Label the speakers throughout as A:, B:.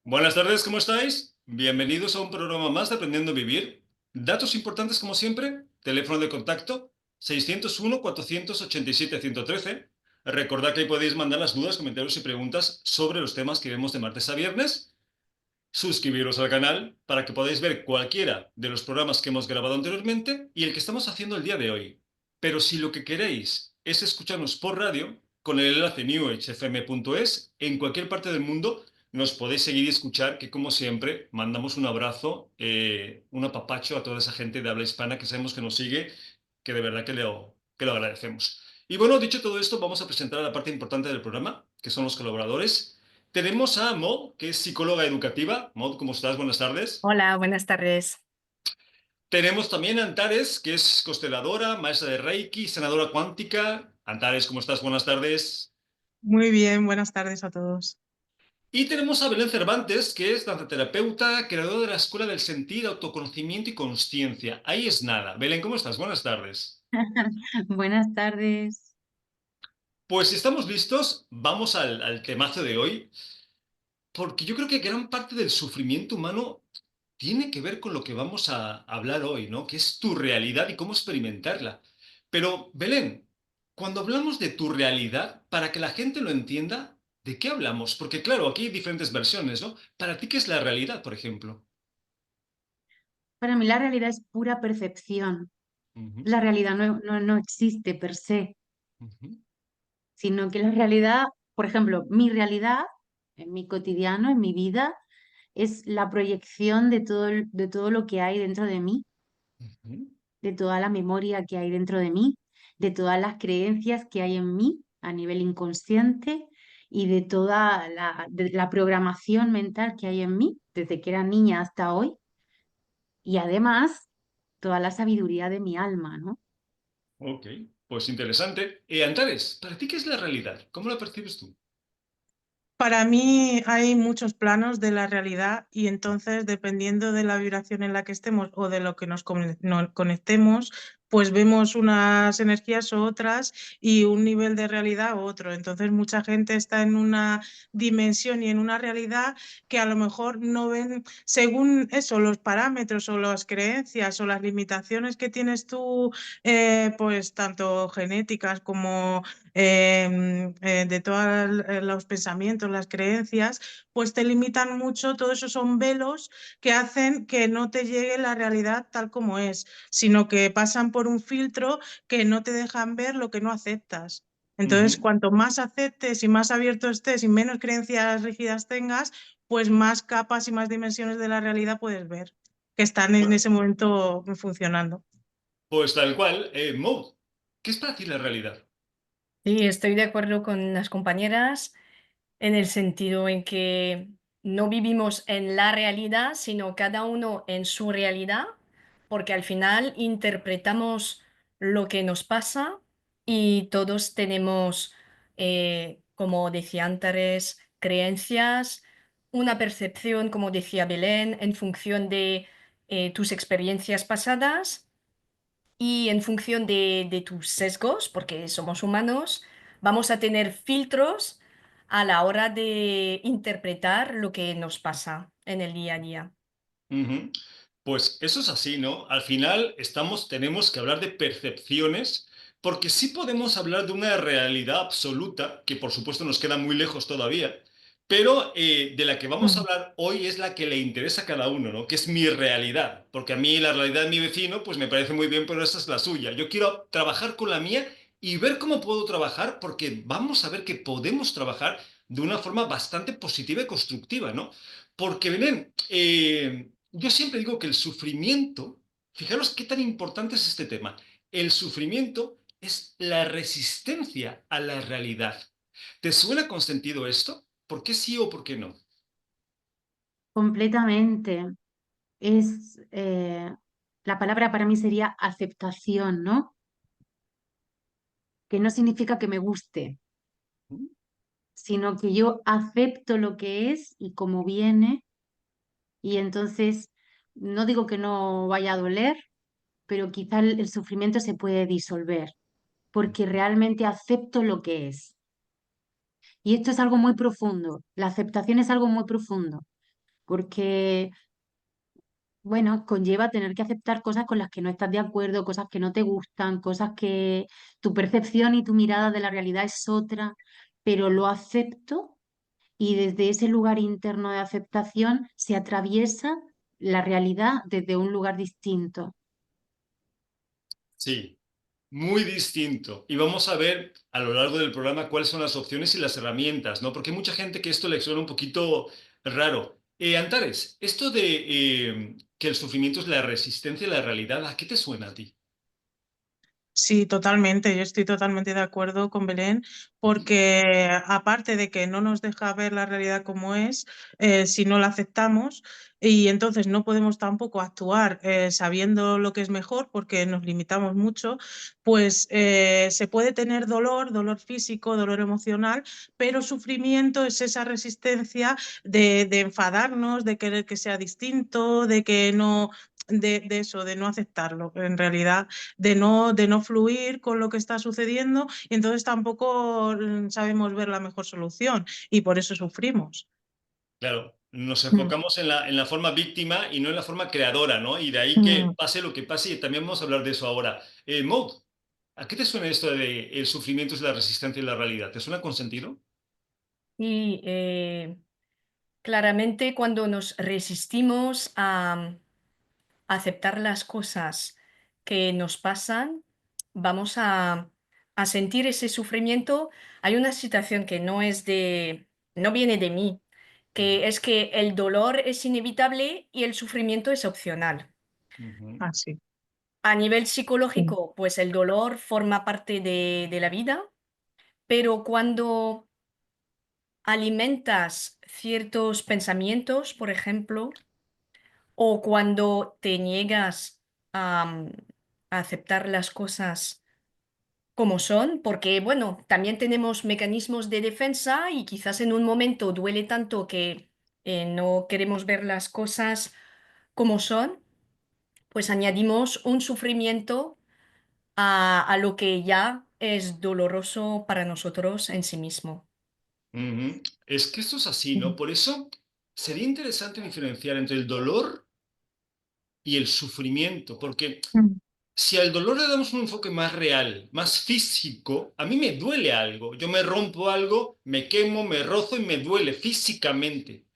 A: Buenas tardes, ¿cómo estáis? Bienvenidos a un programa más de Aprendiendo a Vivir. Datos importantes como siempre, teléfono de contacto 601-487-113. Recordad que ahí podéis mandar las dudas, comentarios y preguntas sobre los temas que vemos de martes a viernes. Suscribiros al canal para que podáis ver cualquiera de los programas que hemos grabado anteriormente y el que estamos haciendo el día de hoy. Pero si lo que queréis es escucharnos por radio, con el enlace newhfm.es, en cualquier parte del mundo nos podéis seguir y escuchar, que como siempre mandamos un abrazo, un apapacho a toda esa gente de habla hispana que sabemos que nos sigue, que de verdad que lo agradecemos. Y bueno, dicho todo esto, vamos a presentar a la parte importante del programa, que son los colaboradores. Tenemos a Maud, que es psicóloga educativa. Maud, ¿cómo estás? Buenas tardes.
B: Hola, buenas tardes.
A: Tenemos también a Antares, que es consteladora, maestra de Reiki, sanadora cuántica. Antares, ¿cómo estás? Buenas tardes.
C: Muy bien, buenas tardes a todos.
A: Y tenemos a Belén Cervantes, que es danzaterapeuta, creadora de la Escuela del Sentir, Autoconocimiento y Consciencia. Ahí es nada. Belén, ¿cómo estás? Buenas tardes.
B: Buenas tardes.
A: Pues si estamos listos, vamos al temazo de hoy, porque yo creo que gran parte del sufrimiento humano tiene que ver con lo que vamos a hablar hoy, ¿no? Que es tu realidad y cómo experimentarla. Pero, Belén, cuando hablamos de tu realidad, para que la gente lo entienda, ¿de qué hablamos? Porque, claro, aquí hay diferentes versiones, ¿no? Para ti, ¿qué es la realidad, por ejemplo?
B: Para mí la realidad es pura percepción.
A: Ujú,
B: La realidad no existe per se,
A: ujú,
B: sino que la realidad, por ejemplo, mi realidad en mi cotidiano, en mi vida, es la proyección de de todo lo que hay dentro de mí,
A: ujú,
B: de toda la memoria que hay dentro de mí, de todas las creencias que hay en mí a nivel inconsciente y de toda de la programación mental que hay en mí desde que era niña hasta hoy. Y además, toda la sabiduría de mi alma, ¿no?
A: ok, pues interesante. Antares, ¿para ti qué es la realidad? ¿Cómo la percibes tú?
C: Para mí hay muchos planos de la realidad y entonces dependiendo de la vibración en la que estemos o de lo que nos conectemos, pues vemos unas energías u otras y un nivel de realidad u otro. Entonces mucha gente está en una dimensión y en una realidad que a lo mejor no ven según eso, los parámetros o las creencias o las limitaciones que tienes tú, pues tanto genéticas como de todos los pensamientos, las creencias, pues te limitan mucho, todos esos son velos que hacen que no te llegue la realidad tal como es, sino que pasan por un filtro que no te dejan ver lo que no aceptas. Entonces,
A: Ujú.
C: cuanto más aceptes y más abierto estés y menos creencias rígidas tengas, pues más capas y más dimensiones de la realidad puedes ver, que están en ese momento funcionando.
A: Pues tal cual. Maud, ¿qué es para ti la realidad?
B: Sí, estoy de acuerdo con las compañeras en el sentido en que no vivimos en la realidad, sino cada uno en su realidad, porque al final interpretamos lo que nos pasa y todos tenemos, como decía antes, creencias, una percepción, como decía Belén, en función de tus experiencias pasadas y en función de tus sesgos, porque somos humanos, vamos a tener filtros a la hora de interpretar lo que nos pasa en el día a día.
A: Ujú. Pues eso es así, ¿no? Al final tenemos que hablar de percepciones, porque sí podemos hablar de una realidad absoluta, que por supuesto nos queda muy lejos todavía, pero de la que vamos a
B: Ujú.
A: hablar hoy es la que le interesa a cada uno, ¿no? Que es mi realidad, porque a mí la realidad de mi vecino, pues me parece muy bien, pero esa es la suya. Yo quiero trabajar con la mía y ver cómo puedo trabajar, porque vamos a ver que podemos trabajar de una forma bastante positiva y constructiva, ¿no? Porque, Belén, yo siempre digo que el sufrimiento, fijaros qué tan importante es este tema, el sufrimiento es la resistencia a la realidad. ¿Te suena con sentido esto? ¿Por qué sí o por qué no?
B: Completamente. Es, la palabra para mí sería aceptación, ¿no? Que no significa que me guste, sino que yo acepto lo que es y cómo viene, y entonces no digo que no vaya a doler, pero quizá el sufrimiento se puede disolver, porque realmente acepto lo que es. Y esto es algo muy profundo, la aceptación es algo muy profundo.
D: porque, bueno, conlleva tener que aceptar cosas con las que no estás de acuerdo, cosas que no te gustan, cosas que tu percepción y tu mirada de la realidad es otra, pero lo acepto y desde ese lugar interno de aceptación se atraviesa la realidad desde un lugar distinto.
A: Sí, muy distinto. Y vamos a ver a lo largo del programa cuáles son las opciones y las herramientas, ¿no? Porque hay mucha gente que esto le suena un poquito raro. Antares, esto de que el sufrimiento es la resistencia a la realidad, ¿a qué te suena a ti?
C: Sí, totalmente. Yo estoy totalmente de acuerdo con Belén, porque aparte de que no nos deja ver la realidad como es, si no la aceptamos, y entonces no podemos tampoco actuar sabiendo lo que es mejor, porque nos limitamos mucho, pues se puede tener dolor, dolor físico, dolor emocional, pero sufrimiento es esa resistencia de enfadarnos, de querer que sea distinto, de que no, de eso, de no aceptarlo. En realidad de no fluir con lo que está sucediendo y entonces tampoco sabemos ver la mejor solución y por eso sufrimos.
A: Claro, nos
C: Mm,
A: enfocamos en la forma víctima y no en la forma creadora, ¿no? Y de ahí que
C: mm.
A: pase lo que pase, y también vamos a hablar de eso ahora. Maud, ¿a qué te suena esto de el sufrimiento es la resistencia y la realidad? ¿Te suena con sentido?
B: Y claramente cuando nos resistimos a aceptar las cosas que nos pasan, vamos a sentir ese sufrimiento. Hay una situación que no viene de mí,
A: Ujú,
B: que es que el dolor es inevitable y el sufrimiento es opcional.
A: ujú,
C: Ah, sí.
B: A nivel
C: Sí.
B: psicológico, pues el dolor forma parte de la vida, pero cuando alimentas ciertos pensamientos, por ejemplo, o cuando te niegas a aceptar las cosas como son, porque bueno, también tenemos mecanismos de defensa y quizás en un momento duele tanto que no queremos ver las cosas como son, pues añadimos un sufrimiento a lo que ya es doloroso para nosotros en sí mismo.
A: ujú. Es que esto es así, ¿no?
C: Mm,
A: Por eso sería interesante diferenciar entre el dolor y el sufrimiento, porque
C: mm,
A: si al dolor le damos un enfoque más real, más físico, a mí me duele algo. Yo me rompo algo, me quemo, me rozo y me duele físicamente.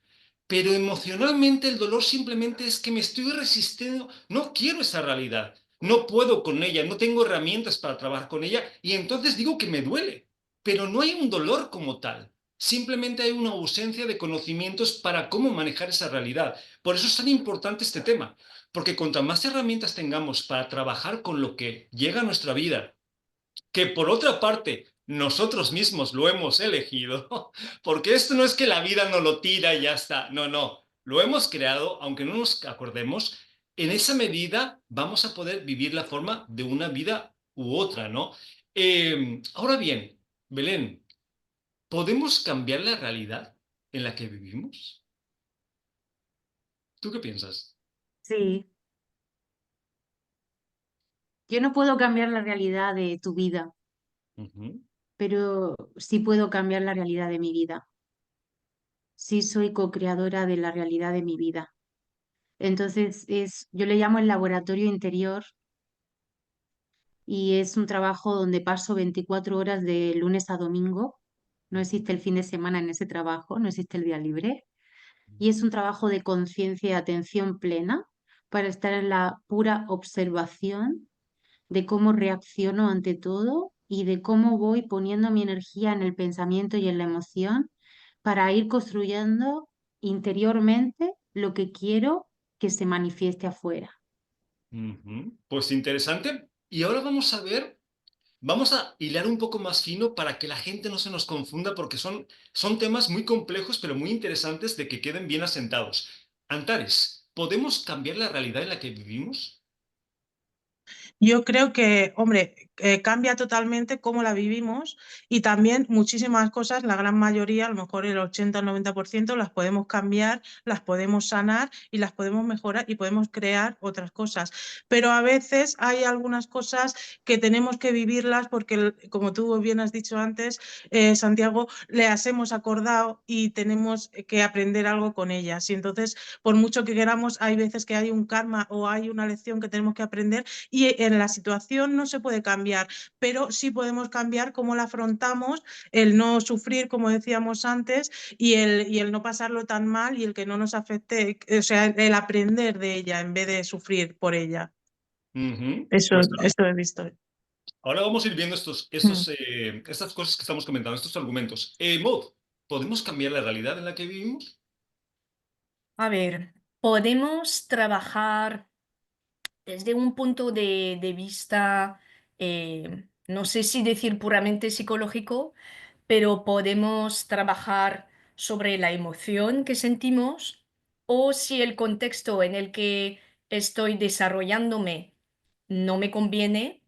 A: Pero emocionalmente el dolor simplemente es que me estoy resistiendo, no quiero esa realidad, no puedo con ella, no tengo herramientas para trabajar con ella y entonces digo que me duele. Pero no hay un dolor como tal, simplemente hay una ausencia de conocimientos para cómo manejar esa realidad. Por eso es tan importante este tema, porque cuanto más herramientas tengamos para trabajar con lo que llega a nuestra vida, que por otra parte nosotros mismos lo hemos elegido, porque esto no es que la vida nos lo tira y ya está, no, no, lo hemos creado, aunque no nos acordemos, en esa medida vamos a poder vivir la forma de una vida u otra, ¿no? Ahora bien, Belén, ¿podemos cambiar la realidad en la que vivimos? ¿Tú qué piensas?
D: Sí, yo no puedo cambiar la realidad de tu vida,
A: Ujú,
D: pero sí puedo cambiar la realidad de mi vida. Sí soy co-creadora de la realidad de mi vida. Entonces yo le llamo el laboratorio interior y es un trabajo donde paso 24 horas de lunes a domingo. No existe el fin de semana en ese trabajo, no existe el día libre. Y es un trabajo de conciencia y atención plena para estar en la pura observación de cómo reacciono ante todo y de cómo voy poniendo mi energía en el pensamiento y en la emoción para ir construyendo interiormente lo que quiero que se manifieste afuera.
A: ujú. Pues interesante. Y ahora vamos a ver. Vamos a hilar un poco más fino para que la gente no se nos confunda porque son temas muy complejos pero muy interesantes de que queden bien asentados. Antares, ¿podemos cambiar la realidad en la que vivimos?
C: Yo creo que, hombre, cambia totalmente cómo la vivimos y también muchísimas cosas, la gran mayoría, a lo mejor el 80 o 90% las podemos cambiar, las podemos sanar y las podemos mejorar y podemos crear otras cosas. Pero a veces hay algunas cosas que tenemos que vivirlas porque, como tú bien has dicho antes, Santiago, las hemos acordado y tenemos que aprender algo con ellas. Y entonces, por mucho que queramos, hay veces que hay un karma o hay una lección que tenemos que aprender y en la situación no se puede cambiar, pero sí podemos cambiar cómo la afrontamos, el no sufrir, como decíamos antes, y el no pasarlo tan mal y el que no nos afecte, o sea, el aprender de ella en vez de sufrir por ella.
A: Pues nada,
C: Eso he visto.
A: ahora vamos a ir viendo estas cosas que estamos comentando, estos argumentos. Maud, ¿podemos cambiar la realidad en la que vivimos?
B: A ver, podemos trabajar desde un punto de vista, no sé si decir puramente psicológico, pero podemos trabajar sobre la emoción que sentimos o si el contexto en el que estoy desarrollándome no me conviene,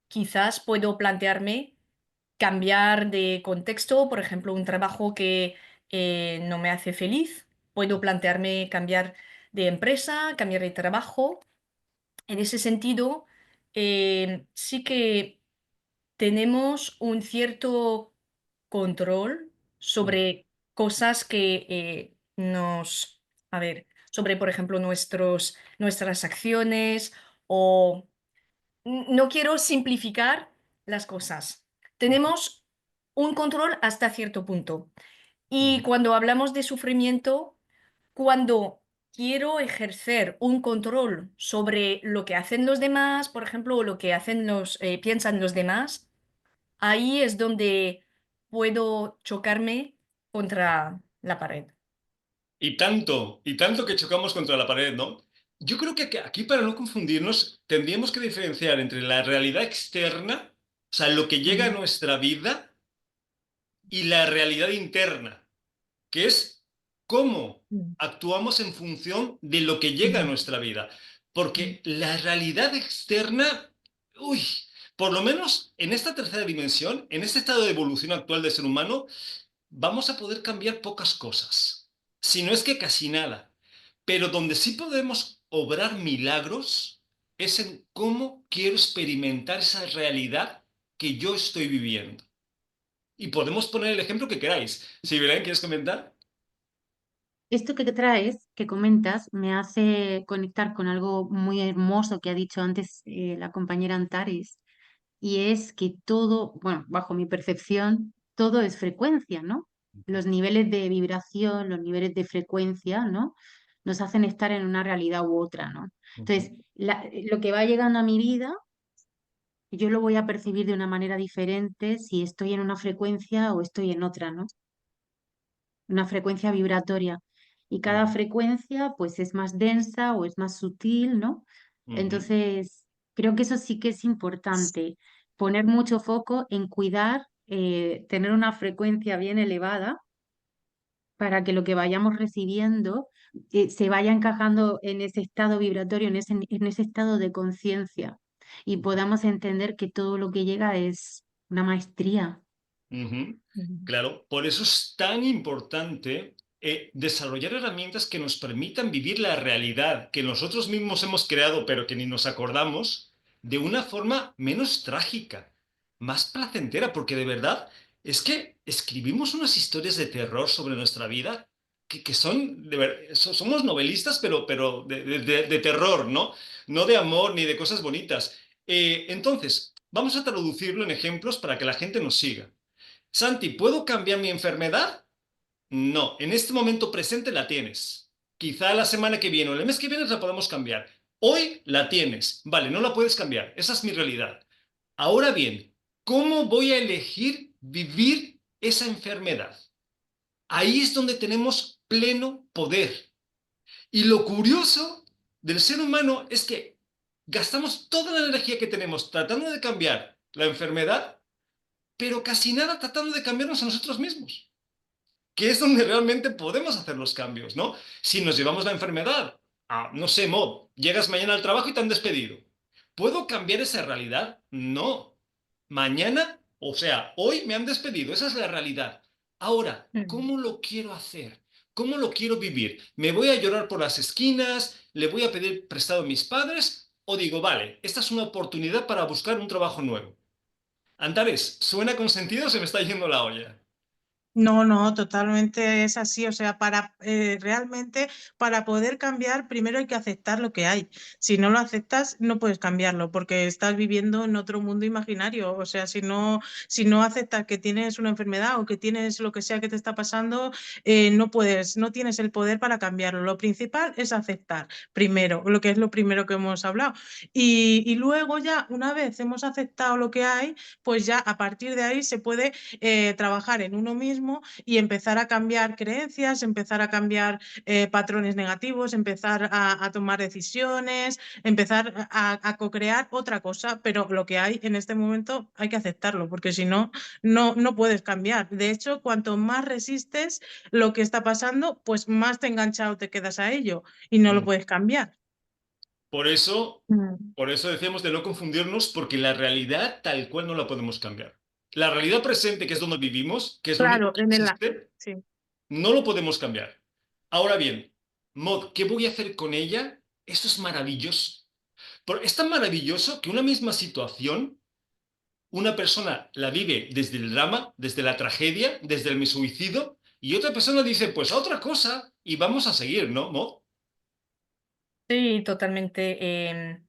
B: quizás puedo plantearme cambiar de contexto, por ejemplo, un trabajo que no me hace feliz, puedo plantearme cambiar de empresa, cambiar de trabajo. En ese sentido, sí que tenemos un cierto control sobre cosas que a ver, sobre, por ejemplo, nuestras acciones o no quiero simplificar las cosas. Tenemos un control hasta cierto punto. Y cuando hablamos de sufrimiento, cuando quiero ejercer un control sobre lo que hacen los demás, por ejemplo, o lo que piensan los demás, ahí es donde puedo chocarme contra la pared.
A: Y tanto que chocamos contra la pared, ¿no? Yo creo que aquí, para no confundirnos, tendríamos que diferenciar entre la realidad externa, o sea, lo que llega a nuestra vida, y la realidad interna, que es cómo actuamos en función de lo que llega a nuestra vida. Porque la realidad externa, uy, por lo menos en esta tercera dimensión, en este estado de evolución actual del ser humano, vamos a poder cambiar pocas cosas, si no es que casi nada. Pero donde sí podemos obrar milagros es en cómo quiero experimentar esa realidad que yo estoy viviendo. Y podemos poner el ejemplo que queráis. Si Belén, ¿quieres comentar?
D: Esto que traes, que comentas, me hace conectar con algo muy hermoso que ha dicho antes la compañera Antares, y es que todo, bueno, bajo mi percepción, todo es frecuencia, ¿no? Los niveles de vibración, los niveles de frecuencia, ¿no? Nos hacen estar en una realidad u otra, ¿no? Entonces, lo que va llegando a mi vida, yo lo voy a percibir de una manera diferente si estoy en una frecuencia o estoy en otra, ¿no? Una frecuencia vibratoria. Y cada frecuencia, pues, es más densa o es más sutil, ¿no? Entonces, creo que eso sí que es importante, poner mucho foco en cuidar, tener una frecuencia bien elevada para que lo que vayamos recibiendo se vaya encajando en ese estado vibratorio, en ese estado de conciencia y podamos entender que todo lo que llega es una maestría.
A: Claro, por eso es tan importante desarrollar herramientas que nos permitan vivir la realidad que nosotros mismos hemos creado, pero que ni nos acordamos, de una forma menos trágica, más placentera, porque de verdad es que escribimos unas historias de terror sobre nuestra vida que son, somos novelistas, pero de terror, ¿no? No de amor ni de cosas bonitas. Entonces, vamos a traducirlo en ejemplos para que la gente nos siga. Santi, ¿puedo cambiar mi enfermedad? No, en este momento presente la tienes. Quizá la semana que viene o el mes que viene la podamos cambiar. Hoy la tienes. Vale, no la puedes cambiar. Esa es mi realidad. Ahora bien, ¿cómo voy a elegir vivir esa enfermedad? Ahí es donde tenemos pleno poder. Y lo curioso del ser humano es que gastamos toda la energía que tenemos tratando de cambiar la enfermedad, pero casi nada tratando de cambiarnos a nosotros mismos, que es donde realmente podemos hacer los cambios, ¿no? Si nos llevamos la enfermedad no sé, Mod, llegas mañana al trabajo y te han despedido. ¿Puedo cambiar esa realidad? No. mañana, o sea, hoy me han despedido, esa es la realidad. Ahora,
B: Mm.
A: ¿cómo lo quiero hacer? ¿Cómo lo quiero vivir? ¿Me voy a llorar por las esquinas? ¿Le voy a pedir prestado a mis padres? ¿O digo, vale, esta es una oportunidad para buscar un trabajo nuevo? Antares, ¿suena con sentido o se me está yendo la olla?
C: No, no, totalmente es así. O sea, realmente para poder cambiar, primero hay que aceptar lo que hay. Si no lo aceptas, no puedes cambiarlo, porque estás viviendo en otro mundo imaginario. O sea, si no aceptas que tienes una enfermedad o que tienes lo que sea que te está pasando, no tienes el poder para cambiarlo. Lo principal es aceptar, primero, lo que es lo primero que hemos hablado. Y luego ya, una vez hemos aceptado lo que hay, pues ya a partir de ahí se puede trabajar en uno mismo y empezar a cambiar creencias, empezar a cambiar patrones negativos, empezar a tomar decisiones, empezar a co-crear otra cosa, pero lo que hay en este momento hay que aceptarlo, porque si no, no puedes cambiar. De hecho, cuanto más resistes lo que está pasando, pues más te enganchado te quedas a ello y no lo puedes cambiar.
A: Por eso,
B: Mm.
A: por eso decíamos de no confundirnos, porque la realidad tal cual no la podemos cambiar. La realidad presente, que es donde vivimos, que es lo único
C: Claro,
A: que existe,
C: sí.
A: no lo podemos cambiar. Ahora bien, Mod, ¿qué voy a hacer con ella? Esto es maravilloso. Es tan maravilloso que una misma situación, una persona la vive desde el drama, desde la tragedia, desde el suicidio, y otra persona dice, pues a otra cosa, y vamos a seguir, ¿no, Mod?
B: Sí, totalmente.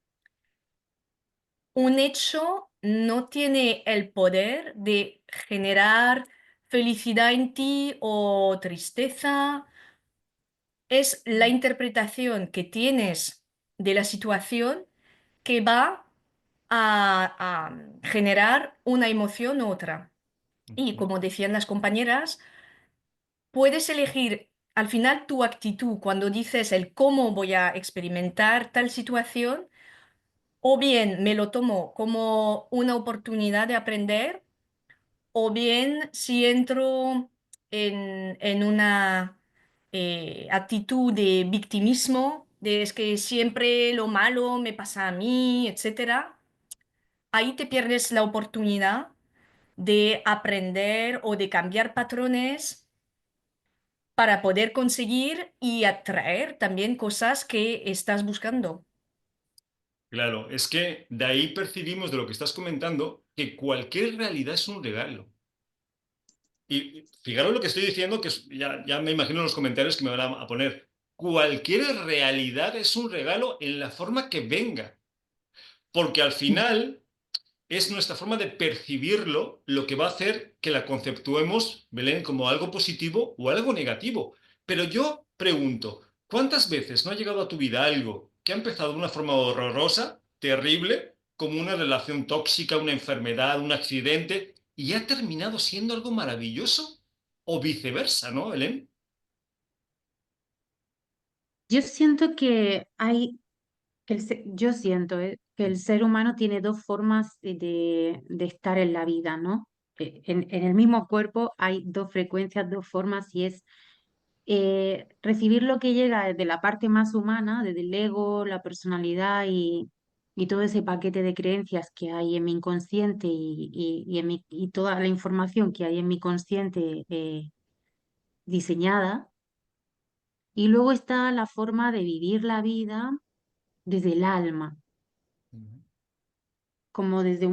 B: Un hecho no tiene el poder de generar felicidad en ti o tristeza. Es la interpretación que tienes de la situación que va a generar una emoción u otra. Y como decían las compañeras, puedes elegir al final tu actitud cuando dices el cómo voy a experimentar tal situación, o bien me lo tomo como una oportunidad de aprender, o bien si entro en una actitud de victimismo, de es que siempre lo malo me pasa a mí, etcétera, ahí te pierdes la oportunidad de aprender o de cambiar patrones para poder conseguir y atraer también cosas que estás buscando.
A: Claro, es que de ahí percibimos de lo que estás comentando que cualquier realidad es un regalo. Y fijaros lo que estoy diciendo, que ya me imagino en los comentarios que me van a poner. Cualquier realidad es un regalo en la forma que venga, porque al final es nuestra forma de percibirlo lo que va a hacer que la conceptuemos, Belén, como algo positivo o algo negativo. Pero yo pregunto, ¿cuántas veces no ha llegado a tu vida algo que ha empezado de una forma horrorosa, terrible, como una relación tóxica, una enfermedad, un accidente, y ha terminado siendo algo maravilloso? O viceversa, ¿no, Belén?
D: Yo siento que yo siento que el ser humano tiene dos formas de estar en la vida, ¿no? En el mismo cuerpo hay dos frecuencias, dos formas, y es recibir lo que llega desde la parte más humana, desde el ego, la personalidad y todo ese paquete de creencias que hay en mi inconsciente y toda la información que hay en mi consciente diseñada. Y luego está la forma de vivir la vida desde el alma, como de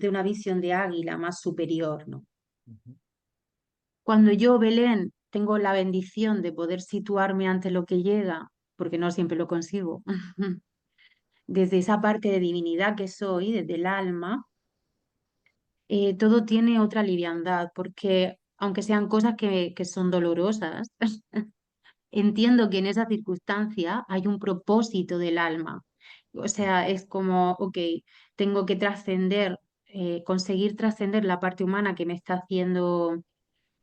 D: una visión de águila más superior, ¿no? Cuando yo, Belén, tengo la bendición de poder situarme ante lo que llega, porque no siempre lo consigo, desde esa parte de divinidad que soy, desde el alma, todo tiene otra liviandad, porque aunque sean cosas que son dolorosas, entiendo que en esa circunstancia hay un propósito del alma. O sea, es como, ok, tengo que trascender, conseguir trascender la parte humana que me está haciendo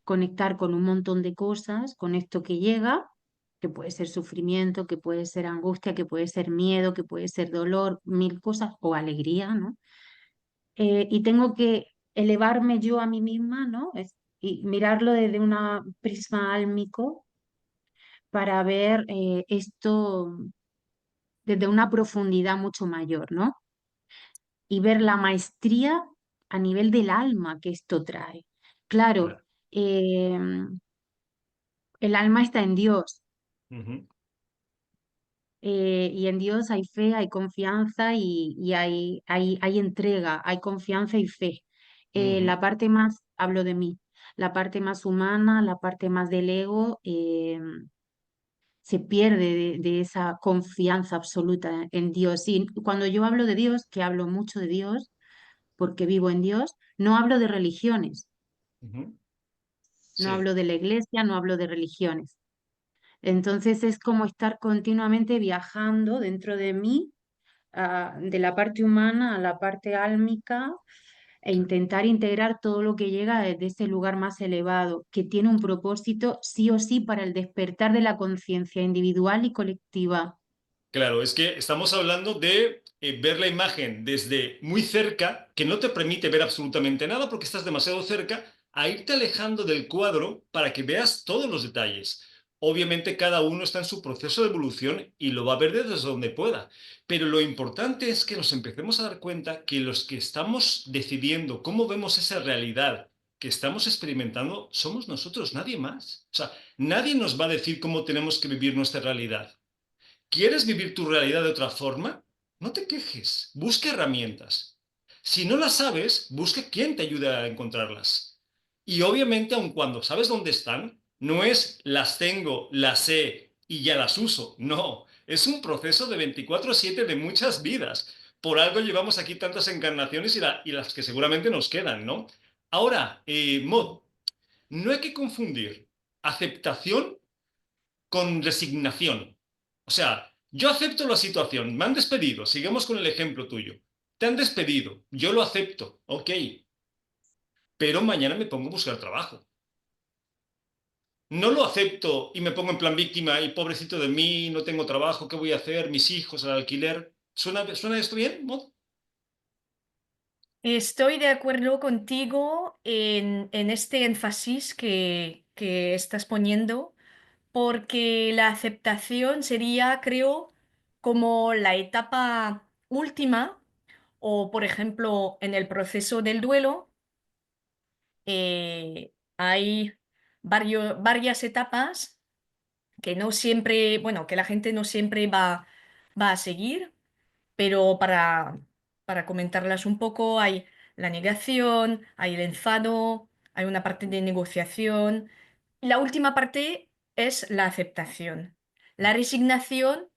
D: conectar con un montón de cosas, con esto que llega, que puede ser sufrimiento, que puede ser angustia, que puede ser miedo, que puede ser dolor, mil cosas, o alegría, ¿no? Y tengo que elevarme yo a mí misma, ¿no? Y mirarlo desde un prisma álmico para ver esto desde una profundidad mucho mayor, ¿no? Y ver la maestría a nivel del alma que esto trae. Claro,
A: Claro.
D: el alma está en Dios.
A: Ujú,
D: Y en Dios hay fe, hay confianza y hay entrega, hay confianza y fe.
A: ujú.
D: La parte más, hablo de mí, la parte más humana, la parte más del ego, se pierde de esa confianza absoluta en Dios. Y cuando yo hablo de Dios, que hablo mucho de Dios, porque vivo en Dios, no hablo de religiones,
A: Ujú.
D: no
A: Sí,
D: hablo de la iglesia, no hablo de religiones. Entonces es como estar continuamente viajando dentro de mí, de la parte humana a la parte álmica e intentar integrar todo lo que llega desde ese lugar más elevado, que tiene un propósito sí o sí para el despertar de la conciencia individual y colectiva.
A: claro, es que estamos hablando de ver la imagen desde muy cerca, que no te permite ver absolutamente nada porque estás demasiado cerca, a irte alejando del cuadro para que veas todos los detalles. Obviamente cada uno está en su proceso de evolución y lo va a ver desde donde pueda, pero lo importante es que nos empecemos a dar cuenta que los que estamos decidiendo cómo vemos esa realidad que estamos experimentando somos nosotros, nadie más. O sea, nadie nos va a decir cómo tenemos que vivir nuestra realidad. ¿Quieres vivir tu realidad de otra forma? No te quejes, busca herramientas. Si no las sabes, busca quién te ayude a encontrarlas. Y obviamente, aun cuando sabes dónde están, no es las tengo, las sé y ya las uso. No, es un proceso de 24/7 de muchas vidas. Por algo llevamos aquí tantas encarnaciones y las que seguramente nos quedan, ¿no? Ahora, Mod, no hay que confundir aceptación con resignación. O sea, yo acepto la situación, me han despedido, sigamos con el ejemplo tuyo. Te han despedido, yo lo acepto, ok, pero mañana me pongo a buscar trabajo. No lo acepto y me pongo en plan víctima y pobrecito de mí, no tengo trabajo, ¿qué voy a hacer? Mis hijos, el alquiler. ¿Suena esto bien, Mod?
B: Estoy de acuerdo contigo en este énfasis que estás poniendo, porque la aceptación sería, creo, como la etapa última, o por ejemplo, en el proceso del duelo, hay varias etapas que no siempre, bueno, que la gente no siempre va a seguir, pero para comentarlas un poco, hay la negación, hay el enfado, hay una parte de negociación. Y la última parte es la aceptación. La resignación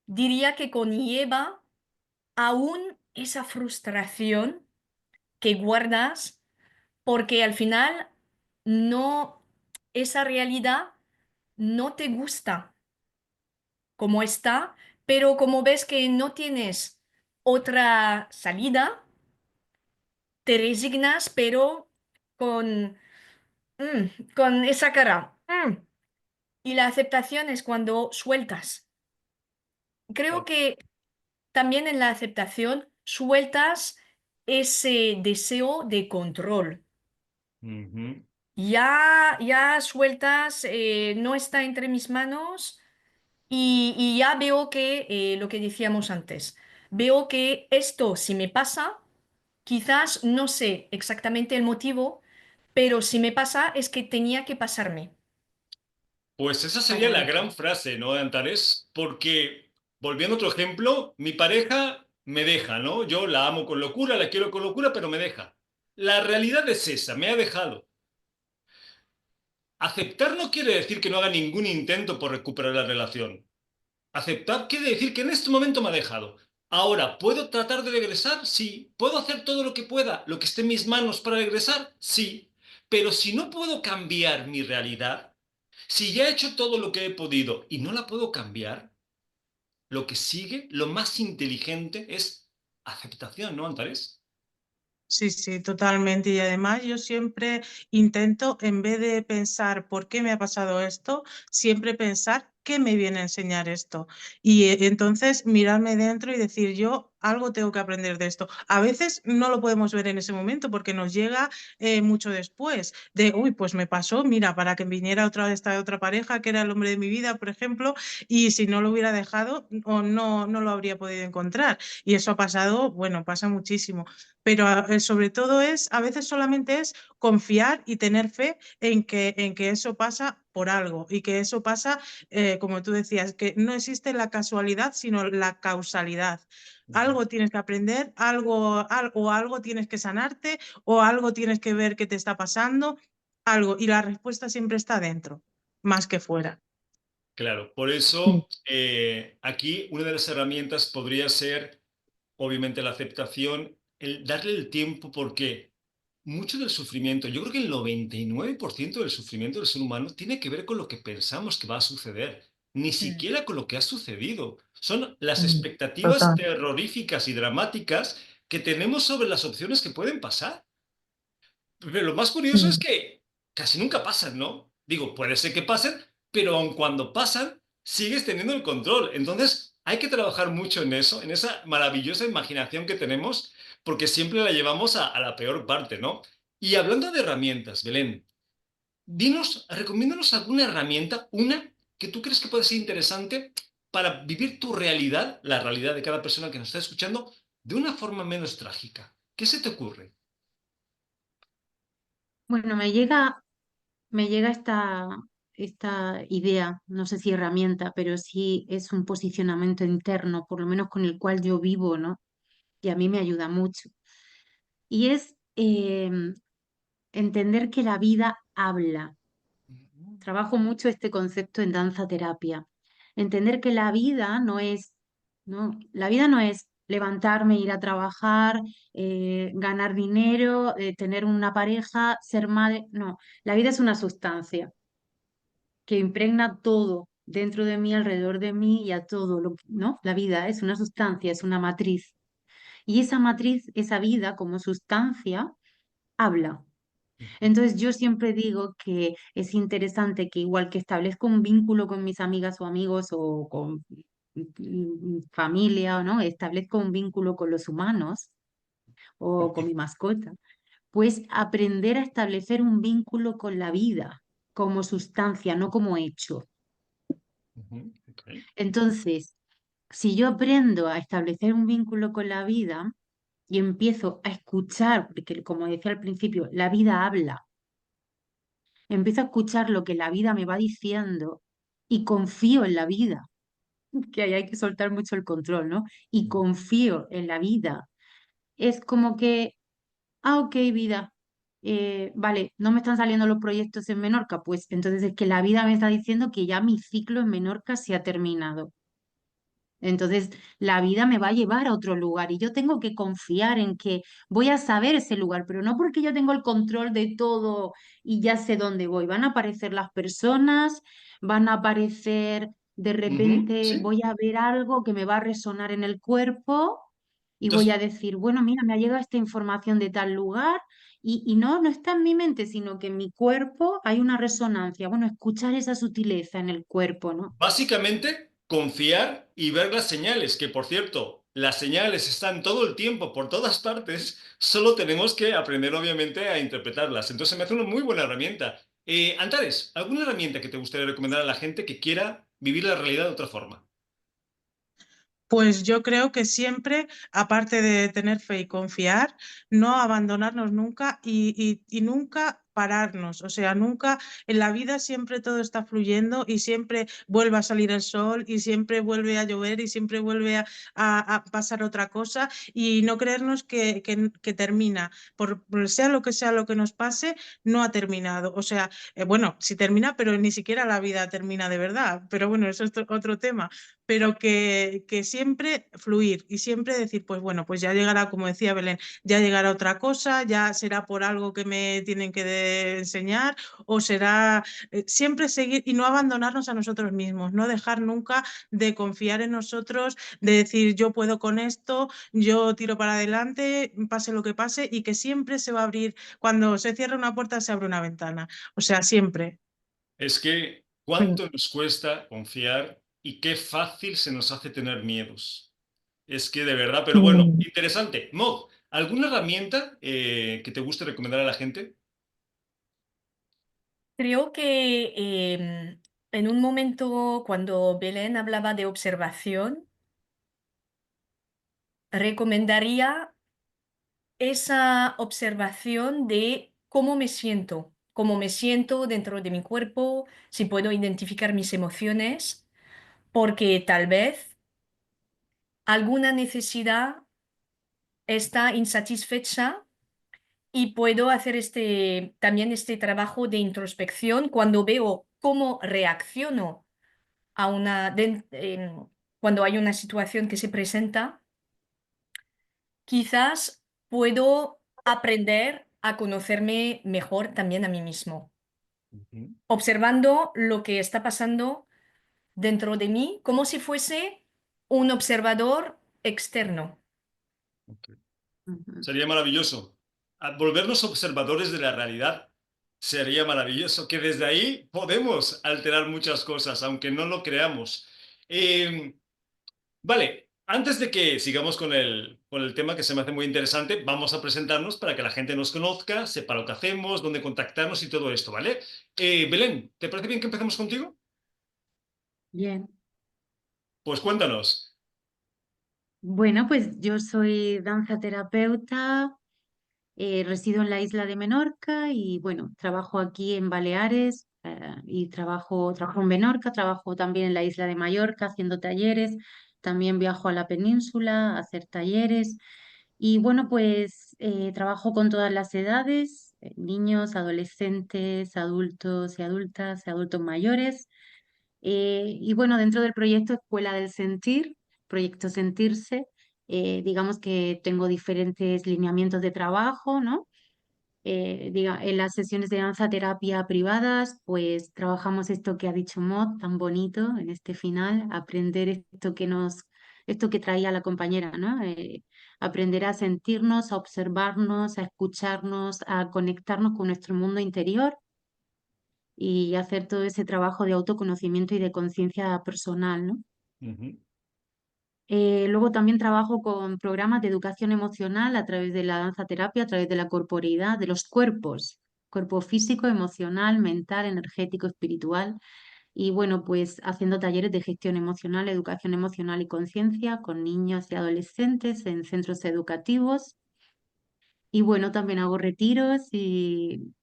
B: diría que conlleva aún esa frustración que guardas porque al final no, esa realidad no te gusta como está, pero como ves que no tienes otra salida, te resignas, pero con, con esa cara. Y la aceptación es cuando sueltas. Creo que también en la aceptación sueltas ese deseo de control.
A: Ujú.
B: Ya sueltas, no está entre mis manos y ya veo que, lo que decíamos antes, veo que esto si me pasa, quizás no sé exactamente el motivo, pero si me pasa es que tenía que pasarme
A: Pues esa sería
B: para
A: la
B: esto.
A: gran frase, ¿no, Antares? Porque, volviendo a otro ejemplo, mi pareja me deja, ¿no? Yo la amo con locura, la quiero con locura, pero me deja. La realidad es esa, me ha dejado. Aceptar no quiere decir que no haga ningún intento por recuperar la relación. Aceptar quiere decir que en este momento me ha dejado. Ahora, ¿puedo tratar de regresar? Sí. ¿Puedo hacer todo lo que pueda, lo que esté en mis manos para regresar? Sí. Pero si no puedo cambiar mi realidad, si ya he hecho todo lo que he podido y no la puedo cambiar, lo que sigue, lo más inteligente es aceptación, ¿no, Antares?
C: Sí, sí, totalmente. Y además yo siempre intento, en vez de pensar por qué me ha pasado esto, siempre pensar ¿qué me viene a enseñar esto? Y entonces mirarme dentro y decir, yo algo tengo que aprender de esto. A veces no lo podemos ver en ese momento porque nos llega mucho después de, uy, pues me pasó, mira, para que viniera esta otra pareja que era el hombre de mi vida, por ejemplo, y si no lo hubiera dejado o no lo habría podido encontrar. Y eso ha pasado, bueno, pasa muchísimo. Pero sobre todo a veces solamente es confiar y tener fe en que eso pasa por algo y que eso pasa, como tú decías, que no existe la casualidad, sino la causalidad. Algo tienes que aprender, algo tienes que sanarte o algo tienes que ver que te está pasando, algo. Y la respuesta siempre está dentro, más que fuera.
A: Claro, por eso aquí una de las herramientas podría ser, obviamente, la aceptación, el darle el tiempo, porque mucho del sufrimiento, yo creo que el 99% del sufrimiento del ser humano tiene que ver con lo que pensamos que va a suceder, ni
B: Mm,
A: siquiera con lo que ha sucedido. Son las
C: Mm,
A: expectativas
C: Total.
A: terroríficas y dramáticas que tenemos sobre las opciones que pueden pasar. Pero lo más curioso es
C: Mm.
A: que casi nunca pasan, ¿no? Digo, puede ser que pasen, pero aun cuando pasan, sigues teniendo el control. Entonces, hay que trabajar mucho en eso, en esa maravillosa imaginación que tenemos, porque siempre la llevamos a la peor parte, ¿no? Y hablando de herramientas, Belén, recomiéndanos alguna herramienta, una que tú crees que puede ser interesante para vivir tu realidad, la realidad de cada persona que nos está escuchando, de una forma menos trágica. ¿Qué se te ocurre?
D: Bueno, me llega esta idea, no sé si herramienta, pero sí es un posicionamiento interno, por lo menos con el cual yo vivo, ¿no? Y a mí me ayuda mucho. Y es entender que la vida habla. Trabajo mucho este concepto en danza terapia. Entender que la vida no es, ¿no? La vida no es levantarme, ir a trabajar, ganar dinero, tener una pareja, ser madre. No, la vida es una sustancia que impregna todo dentro de mí, alrededor de mí y a todo ¿no? La vida es una sustancia, es una matriz. Y esa matriz, esa vida como sustancia, habla. Entonces yo siempre digo que es interesante que igual que establezco un vínculo con mis amigas o amigos o con familia, ¿no? Establezco un vínculo con los humanos o con mi mascota, pues aprender a establecer un vínculo con la vida como sustancia, no como hecho.
A: Ujú, ok.
D: Entonces, si yo aprendo a establecer un vínculo con la vida y empiezo a escuchar, porque como decía al principio, la vida habla, empiezo a escuchar lo que la vida me va diciendo y confío en la vida, que ahí hay que soltar mucho el control, ¿no? Y confío en la vida. Es como que, ok, vida, vale, no me están saliendo los proyectos en Menorca, pues entonces es que la vida me está diciendo que ya mi ciclo en Menorca se ha terminado. Entonces, la vida me va a llevar a otro lugar y yo tengo que confiar en que voy a saber ese lugar, pero no porque yo tengo el control de todo y ya sé dónde voy. Van a aparecer las personas, van a aparecer, de
A: Ujú,
D: repente
A: sí.
D: voy a ver algo que me va a resonar en el cuerpo y voy
A: Entonces,
D: a decir, bueno, mira, me ha llegado esta información de tal lugar y no está en mi mente, sino que en mi cuerpo hay una resonancia. Bueno, escuchar esa sutileza en el cuerpo, ¿no?
A: básicamente, confiar y ver las señales, que por cierto, las señales están todo el tiempo, por todas partes, solo tenemos que aprender obviamente a interpretarlas. Entonces me hace una muy buena herramienta. Antares, ¿alguna herramienta que te gustaría recomendar a la gente que quiera vivir la realidad de otra forma?
C: Pues yo creo que siempre, aparte de tener fe y confiar, no abandonarnos nunca y nunca pararnos. O sea, nunca en la vida siempre todo está fluyendo y siempre vuelve a salir el sol y siempre vuelve a llover y siempre vuelve a pasar otra cosa y no creernos que termina. Sea lo que nos pase, no ha terminado. O sea, bueno, sí termina, pero ni siquiera la vida termina de verdad. Pero bueno, eso es otro tema, pero que siempre fluir y siempre decir, pues bueno, pues ya llegará, como decía Belén, ya llegará otra cosa, ya será por algo que me tienen que enseñar o será siempre seguir y no abandonarnos a nosotros mismos, no dejar nunca de confiar en nosotros, de decir yo puedo con esto, yo tiro para adelante, pase lo que pase y que siempre se va a abrir, cuando se cierra una puerta se abre una ventana, o sea, siempre.
A: Es que ¿Cuánto nos cuesta confiar y qué fácil se nos hace tener miedos? Es que de verdad, pero bueno, interesante. Mog, ¿alguna herramienta que te guste recomendar a la gente?
B: Creo que en un momento cuando Belén hablaba de observación, recomendaría esa observación de cómo me siento dentro de mi cuerpo, si puedo identificar mis emociones, porque tal vez alguna necesidad está insatisfecha y puedo hacer también este trabajo de introspección cuando veo cómo reacciono a cuando hay una situación que se presenta. Quizás puedo aprender a conocerme mejor también a mí mismo,
A: Ujú.
B: observando lo que está pasando dentro de mí como si fuese un observador externo.
A: Ok.
D: Ujú.
A: Sería maravilloso. Volvernos observadores de la realidad sería maravilloso, que desde ahí podemos alterar muchas cosas, aunque no lo creamos. Eh, vale, antes de que sigamos con el tema que se me hace muy interesante, vamos a presentarnos para que la gente nos conozca, sepa lo que hacemos, dónde contactarnos y todo esto, ¿vale? Belén, ¿te parece bien que empecemos contigo?
D: Bien.
A: Pues cuéntanos.
D: Bueno, pues yo soy danza terapeuta, resido en la isla de Menorca y bueno, trabajo aquí en Baleares y trabajo en Menorca, trabajo también en la isla de Mallorca haciendo talleres, también viajo a la península a hacer talleres y bueno, pues trabajo con todas las edades, niños, adolescentes, adultos y adultos mayores. Y bueno, dentro del proyecto Escuela del Sentir, proyecto Sentirse, digamos que tengo diferentes lineamientos de trabajo, ¿no? En las sesiones de danza terapia privadas, pues trabajamos esto que ha dicho Mod tan bonito en este final, aprender esto que traía la compañera, ¿no? Aprender a sentirnos, a observarnos, a escucharnos, a conectarnos con nuestro mundo interior y hacer todo ese trabajo de autoconocimiento y de conciencia personal, ¿no?
A: Ujú.
D: Luego también trabajo con programas de educación emocional a través de la danza terapia, a través de la corporeidad, de los cuerpos, cuerpo físico, emocional, mental, energético, espiritual. Y bueno, pues haciendo talleres de gestión emocional, educación emocional y conciencia con niños y adolescentes en centros educativos. Y bueno, también hago retiros y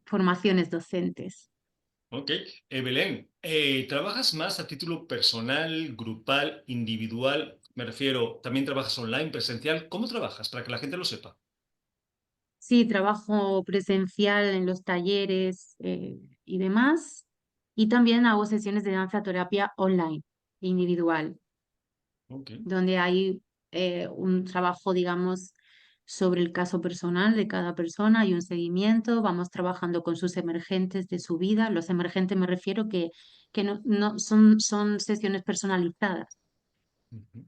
D: formaciones docentes.
A: Ok. Belén, ¿trabajas más a título personal, grupal, individual? Me refiero, ¿también trabajas online, presencial? ¿Cómo trabajas? Para que la gente lo sepa.
D: Sí, trabajo presencial en los talleres y demás. Y también hago sesiones de danza terapia online, individual,
A: Ok.
D: donde hay un trabajo, digamos, sobre el caso personal de cada persona y un seguimiento. Vamos trabajando con sus emergentes de su vida. Los emergentes me refiero que no son sesiones personalizadas.
A: Ujú.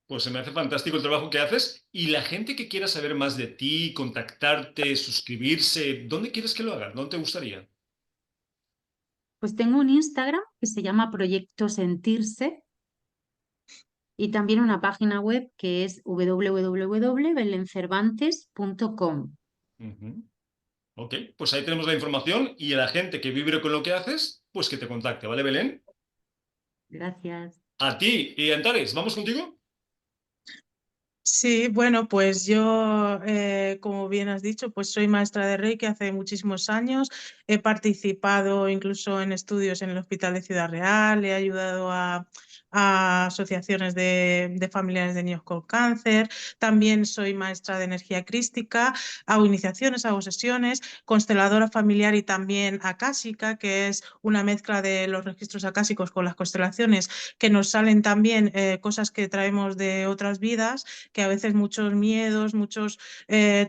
A: Pues se me hace fantástico el trabajo que haces. Y la gente que quiera saber más de ti, contactarte, suscribirse, ¿dónde quieres que lo hagan? ¿Dónde te gustaría?
D: Pues tengo un Instagram que se llama Proyecto Sentirse. Y también una página web que es www.belencervantes.com.
A: Ujú. Ok, pues ahí tenemos la información y a la gente que vibre con lo que haces, pues que te contacte, ¿vale, Belén?
D: Gracias.
A: A ti y Antares, ¿vamos contigo?
C: Sí, bueno, pues yo, como bien has dicho, pues soy maestra de Reiki hace muchísimos años. He participado incluso en estudios en el Hospital de Ciudad Real, he ayudado a asociaciones de familiares de niños con cáncer. También soy maestra de energía crística, hago iniciaciones, hago sesiones, consteladora familiar y también acásica, que es una mezcla de los registros acásicos con las constelaciones, que nos salen también cosas que traemos de otras vidas, que a veces muchos miedos, muchos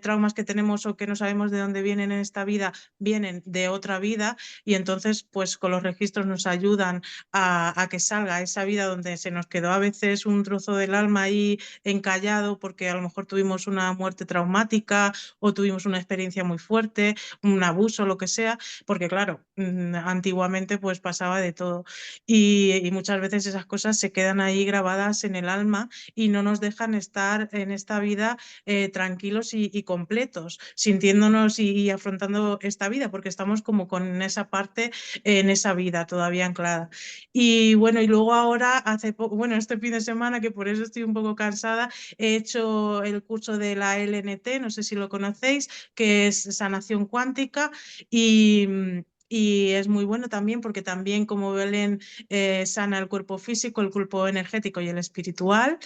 C: traumas que tenemos o que no sabemos de dónde vienen en esta vida, vienen de de otra vida y entonces pues con los registros nos ayudan a que salga esa vida donde se nos quedó a veces un trozo del alma ahí encallado porque a lo mejor tuvimos una muerte traumática o tuvimos una experiencia muy fuerte, un abuso, lo que sea, porque claro, antiguamente pues pasaba de todo y muchas veces esas cosas se quedan ahí grabadas en el alma y no nos dejan estar en esta vida tranquilos y completos, sintiéndonos y afrontando esta vida, porque estamos como con esa parte en esa vida todavía anclada. Y bueno, y luego ahora, hace poco, bueno, este fin de semana, que por eso estoy un poco cansada, he hecho el curso de la LNT, no sé si lo conocéis, que es sanación cuántica y es muy bueno también porque también como Belén sana el cuerpo físico, el cuerpo energético y el espiritual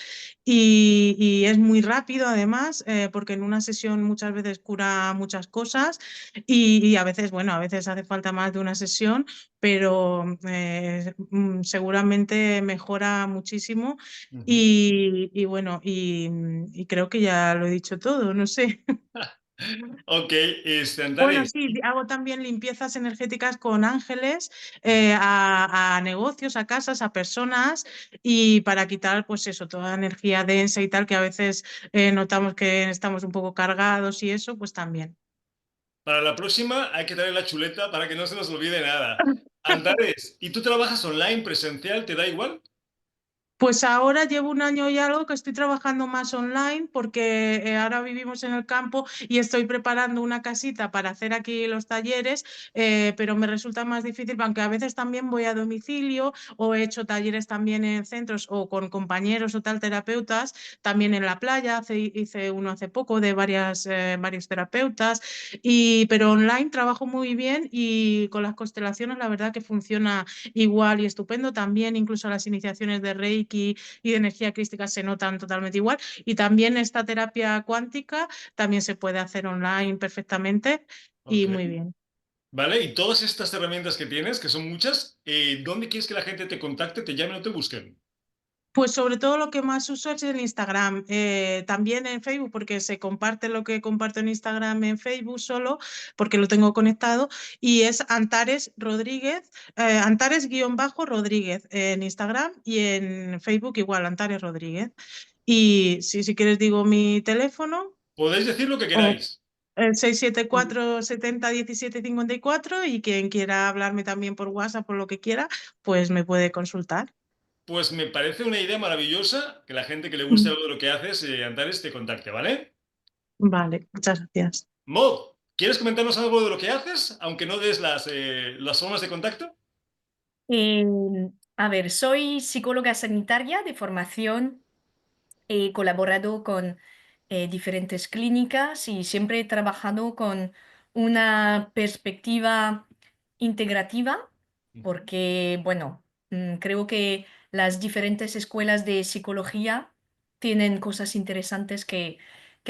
C: y es muy rápido además porque en una sesión muchas veces cura muchas cosas y a veces, bueno, a veces hace falta más de una sesión, pero seguramente mejora muchísimo
A: Ujú.
C: y bueno, y creo que ya lo he dicho todo, no sé.
A: Ok,
C: Bueno,
A: Antares.
C: sí, hago también limpiezas energéticas con ángeles a negocios, a casas, a personas y para quitar, pues eso, toda energía densa y tal, que a veces notamos que estamos un poco cargados y eso, pues también.
A: Para la próxima hay que traer la chuleta para que no se nos olvide nada. Antares, ¿y tú trabajas online, presencial? ¿Te da igual?
C: Pues ahora llevo un año y algo que estoy trabajando más online porque ahora vivimos en el campo y estoy preparando una casita para hacer aquí los talleres, pero me resulta más difícil, aunque a veces también voy a domicilio o he hecho talleres también en centros o con compañeros o tal terapeutas, también en la playa, hice uno hace poco de varios terapeutas, pero online trabajo muy bien y con las constelaciones la verdad que funciona igual y estupendo. También incluso las iniciaciones de Reiki y de energía crística se notan totalmente igual. Y también esta terapia cuántica también se puede hacer online perfectamente y
A: Ok.
C: muy bien.
A: Vale, y todas estas herramientas que tienes, que son muchas, ¿dónde quieres que la gente te contacte, te llame o te busquen?
C: Pues sobre todo lo que más uso es en Instagram, también en Facebook, porque se comparte lo que comparto en Instagram en Facebook solo, porque lo tengo conectado, y es Antares Rodríguez, Antares-Rodríguez en Instagram y en Facebook igual, Antares Rodríguez. Y si quieres digo mi teléfono,
A: Podéis decir lo que
C: o
A: queráis.
C: el 674 70 17 54 y quien quiera hablarme también por WhatsApp por lo que quiera, pues me puede consultar.
A: Pues me parece una idea maravillosa que la gente que le guste algo de lo que haces, Antares, te contacte, ¿vale?
C: Vale, muchas gracias.
A: Mod, ¿quieres comentarnos algo de lo que haces, aunque no des las formas de contacto?
B: A ver, soy psicóloga sanitaria de formación. He colaborado con diferentes clínicas y siempre he trabajado con una perspectiva integrativa
A: Ujú,
B: porque, bueno, creo que las diferentes escuelas de psicología tienen cosas interesantes que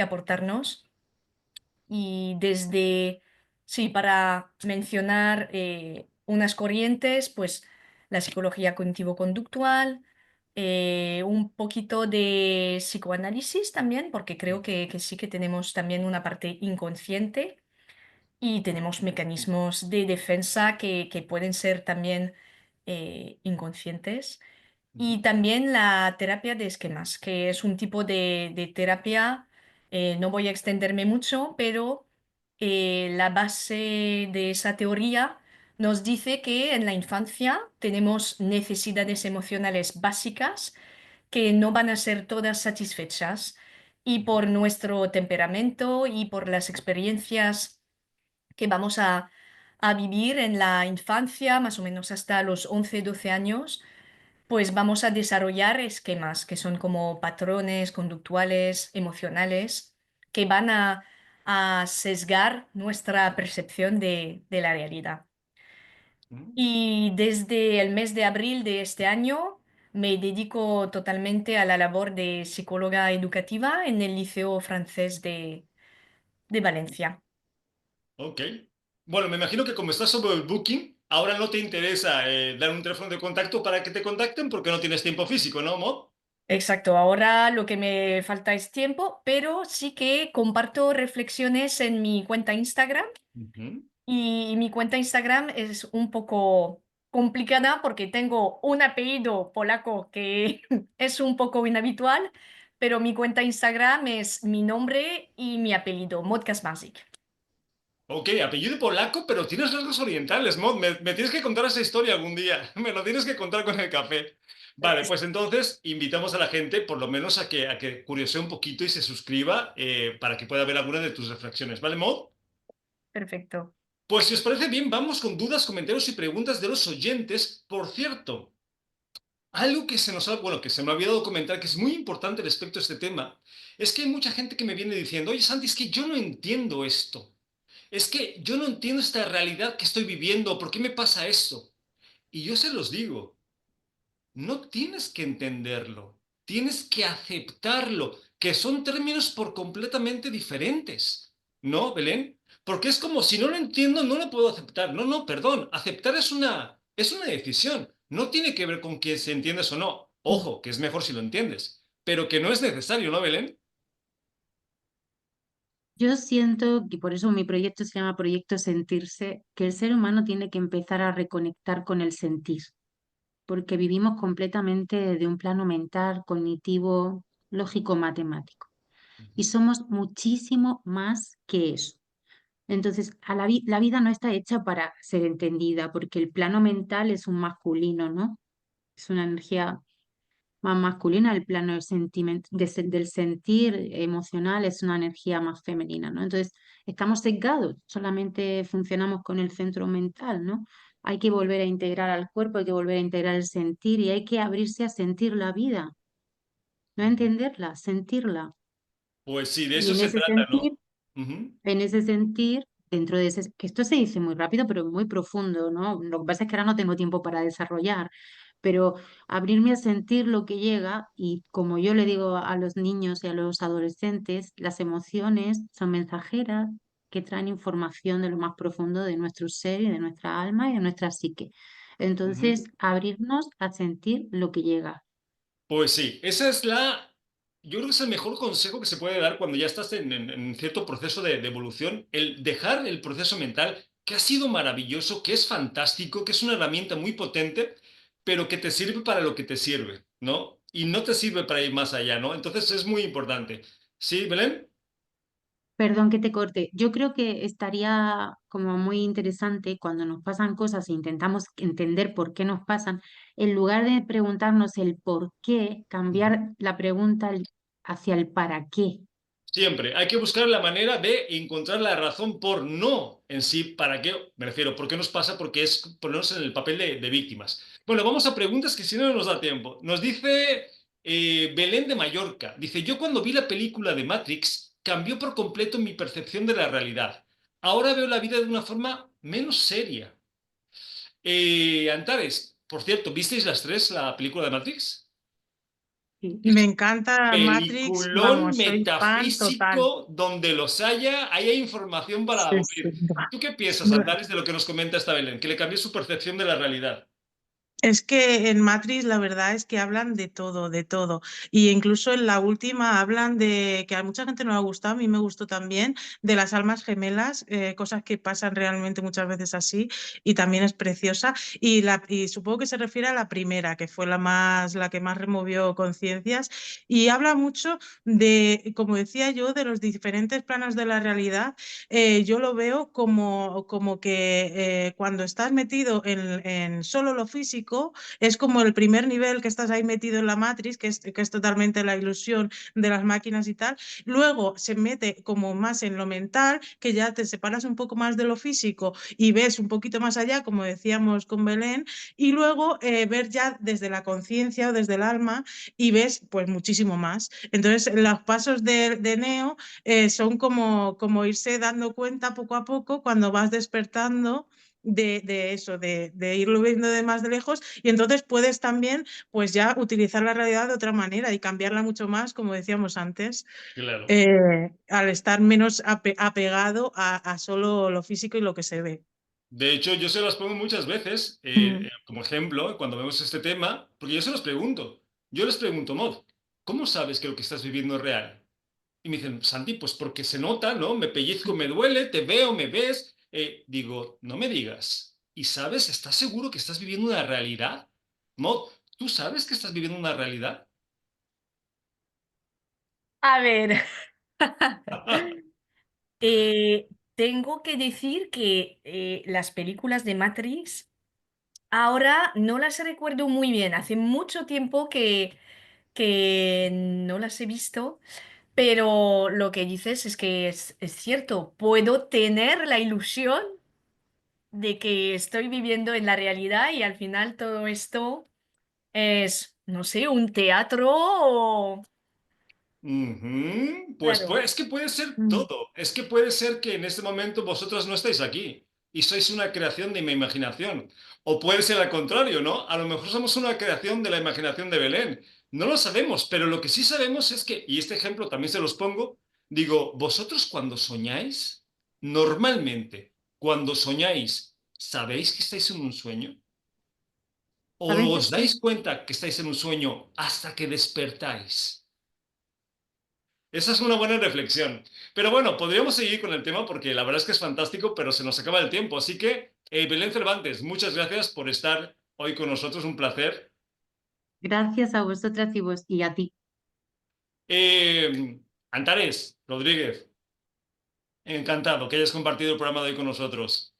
B: aportarnos. Y desde, sí, para mencionar unas corrientes, pues la psicología cognitivo-conductual, un poquito de psicoanálisis también, porque creo que sí que tenemos también una parte inconsciente y tenemos mecanismos de defensa que pueden ser también inconscientes.
A: ujú,
B: Y también la terapia de esquemas, que es un tipo de terapia, no voy a extenderme mucho, pero la base de esa teoría nos dice que en la infancia tenemos necesidades emocionales básicas que no van a ser todas satisfechas y
A: ujú,
B: por nuestro temperamento y por las experiencias que vamos a vivir en la infancia, más o menos hasta los 11 12 años, pues vamos a desarrollar esquemas que son como patrones conductuales, emocionales, que van a sesgar nuestra percepción de la realidad.
A: ujú.
B: Y desde el mes de abril de este año me dedico totalmente a la labor de psicóloga educativa en el Liceo Francés de Valencia.
A: Ok. Bueno, me imagino que como estás sobre el Booking, ahora no te interesa dar un teléfono de contacto para que te contacten porque no tienes tiempo físico, ¿no, Mod?
B: Exacto, ahora lo que me falta es tiempo, pero sí que comparto reflexiones en mi cuenta Instagram
A: Ujú.
B: Y mi cuenta Instagram es un poco complicada porque tengo un apellido polaco que es un poco inhabitual, pero mi cuenta Instagram es mi nombre y mi apellido, Modcast Basic.
A: Ok, apellido polaco, pero tienes rasgos orientales, Mod. Me tienes que contar esa historia algún día. Me lo tienes que contar con el café. Vale, pues entonces invitamos a la gente, por lo menos a que curiosee un poquito y se suscriba para que pueda ver alguna de tus reflexiones. ¿Vale, Mod?
B: Perfecto.
A: Pues si os parece bien, vamos con dudas, comentarios y preguntas de los oyentes. Por cierto, algo que que se me ha olvidado comentar, que es muy importante respecto a este tema, es que hay mucha gente que me viene diciendo, oye, Santi, es que yo no entiendo esto. Es que yo no entiendo esta realidad que estoy viviendo. ¿Por qué me pasa esto? Y yo se los digo, no tienes que entenderlo. Tienes que aceptarlo, que son términos por completamente diferentes. ¿No, Belén? Porque es como, si no lo entiendo, no lo puedo aceptar. No, no, perdón. Aceptar es una decisión. No tiene que ver con que si entiendes o no. Ojo, que es mejor si lo entiendes. Pero que no es necesario, ¿no, Belén?
D: Yo siento, que por eso mi proyecto se llama Proyecto Sentirse, que el ser humano tiene que empezar a reconectar con el sentir, porque vivimos completamente de un plano mental, cognitivo, lógico, matemático, y somos muchísimo más que eso. Entonces, la vida no está hecha para ser entendida, porque el plano mental es un masculino, ¿no? Es una energía más masculina, el plano del sentir emocional es una energía más femenina, ¿no? Entonces, estamos sesgados, solamente funcionamos con el centro mental, ¿no? Hay que volver a integrar al cuerpo, hay que volver a integrar el sentir y hay que abrirse a sentir la vida, no a entenderla, sentirla.
A: Pues sí, de
D: Y
A: eso se trata, ¿no? Ujú.
D: en ese sentir, dentro de ese, que esto se dice muy rápido, pero muy profundo, ¿no? Lo que pasa es que ahora no tengo tiempo para desarrollar, pero abrirme a sentir lo que llega y como yo le digo a los niños y a los adolescentes, las emociones son mensajeras que traen información de lo más profundo de nuestro ser y de nuestra alma y de nuestra psique.
A: Ujú.
D: Entonces, abrirnos a sentir lo que llega.
A: Pues sí, yo creo que es el mejor consejo que se puede dar cuando ya estás en cierto proceso de evolución, el dejar el proceso mental, que ha sido maravilloso, que es fantástico, que es una herramienta muy potente, pero que te sirve para lo que te sirve, ¿no? Y no te sirve para ir más allá, ¿no? Entonces es muy importante. ¿Sí, Belén?
D: Perdón que te corte. Yo creo que estaría como muy interesante cuando nos pasan cosas e intentamos entender por qué nos pasan, en lugar de preguntarnos el por qué, cambiar la pregunta hacia el para qué.
A: Siempre hay que buscar la manera de encontrar la razón por no en sí, para qué, me refiero, por qué nos pasa, porque es ponernos en el papel de víctimas. Bueno, vamos a preguntas que si no, no nos da tiempo. Nos dice Belén de Mallorca, dice, yo cuando vi la película de Matrix, cambió por completo mi percepción de la realidad. Ahora veo la vida de una forma menos seria. Antares, por cierto, ¿visteis las tres la película de Matrix?
D: Sí.
C: Me encanta Matrix,
A: Peliculón
C: vamos, soy fan total.
A: metafísico donde los haya, ahí hay información para
C: Sí, sí.
A: aburrir. ¿Tú qué piensas, Antares, de lo que nos comenta esta Belén? Que le cambió su percepción de la realidad.
C: Es que en Matrix la verdad es que hablan de todo, de todo. Y incluso en la última hablan de, que a mucha gente no le ha gustado, a mí me gustó también, de las almas gemelas, cosas que pasan realmente muchas veces así, y también es preciosa. Y supongo que se refiere a la primera, que fue la que más removió conciencias, y habla mucho de, como decía yo, de los diferentes planos de la realidad. Yo lo veo como que cuando estás metido en solo lo físico, es como el primer nivel que estás ahí metido en la Matrix, que es totalmente la ilusión de las máquinas y tal. Luego se mete como más en lo mental, que ya te separas un poco más de lo físico y ves un poquito más allá, como decíamos con Belén, y luego ver ya desde la conciencia o desde el alma y ves pues muchísimo más. Entonces, los pasos de Neo son como irse dando cuenta poco a poco cuando vas despertando de eso, de irlo viendo de más de lejos y entonces puedes también pues ya utilizar la realidad de otra manera y cambiarla mucho más, como decíamos antes,
A: Claro.
C: al estar menos apegado a solo lo físico y lo que se ve.
A: De hecho, yo se las pongo muchas veces
C: Mm.
A: como ejemplo cuando vemos este tema, porque yo se los pregunto. Yo les pregunto, Mod, ¿cómo sabes que lo que estás viviendo es real? Y me dicen, Santi, pues porque se nota, ¿no? Me pellizco, me duele, te veo, me ves. Digo, no me digas. ¿Y sabes? ¿Estás seguro que estás viviendo una realidad? Maud, ¿tú sabes que estás viviendo una realidad?
B: A ver, tengo que decir que las películas de Matrix ahora no las recuerdo muy bien. Hace mucho tiempo que no las he visto, pero lo que dices es que es cierto. Puedo tener la ilusión de que estoy viviendo en la realidad y al final todo esto es, no sé, un teatro o...
A: Ujú.
B: Claro.
A: Es que puede ser
C: Mm.
A: todo. Es que puede ser que en este momento vosotras no estáis aquí y sois una creación de mi imaginación. O puede ser al contrario, ¿no? A lo mejor somos una creación de la imaginación de Belén. No lo sabemos, pero lo que sí sabemos es que, y este ejemplo también se los pongo, digo, vosotros cuando soñáis, normalmente, cuando soñáis, ¿sabéis que estáis en un sueño? ¿O
D: A
A: os
D: veces
A: dais
D: sí.
A: cuenta que estáis en un sueño hasta que despertáis? Esa es una buena reflexión. Pero bueno, podríamos seguir con el tema porque la verdad es que es fantástico, pero se nos acaba el tiempo. Así que, Belén Cervantes, muchas gracias por estar hoy con nosotros. Un placer.
D: Gracias a vosotras y a ti.
A: Antares Rodríguez, encantado que hayas compartido el programa de hoy con nosotros.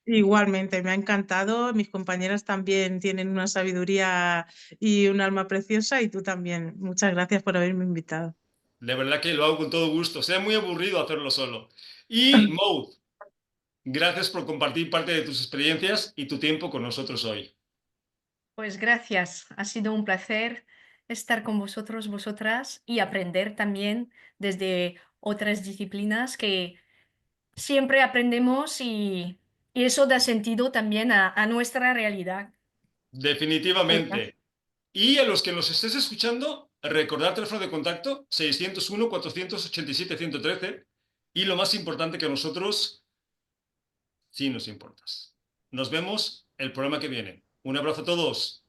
C: Igualmente, me ha encantado. Mis compañeras también tienen una sabiduría y un alma preciosa y tú también. Muchas gracias por haberme invitado.
A: De verdad que lo hago con todo gusto. Sea muy aburrido hacerlo solo. Y Maud, gracias por compartir parte de tus experiencias y tu tiempo con nosotros hoy.
B: Pues gracias, ha sido un placer estar con vosotros, vosotras y aprender también desde otras disciplinas que siempre aprendemos y eso da sentido también a nuestra realidad.
A: Definitivamente. Y a los que nos estés escuchando, recordar teléfono de contacto 601-487-113 y lo más importante que a nosotros, sí nos importas. Nos vemos el programa que viene. Un abrazo a todos.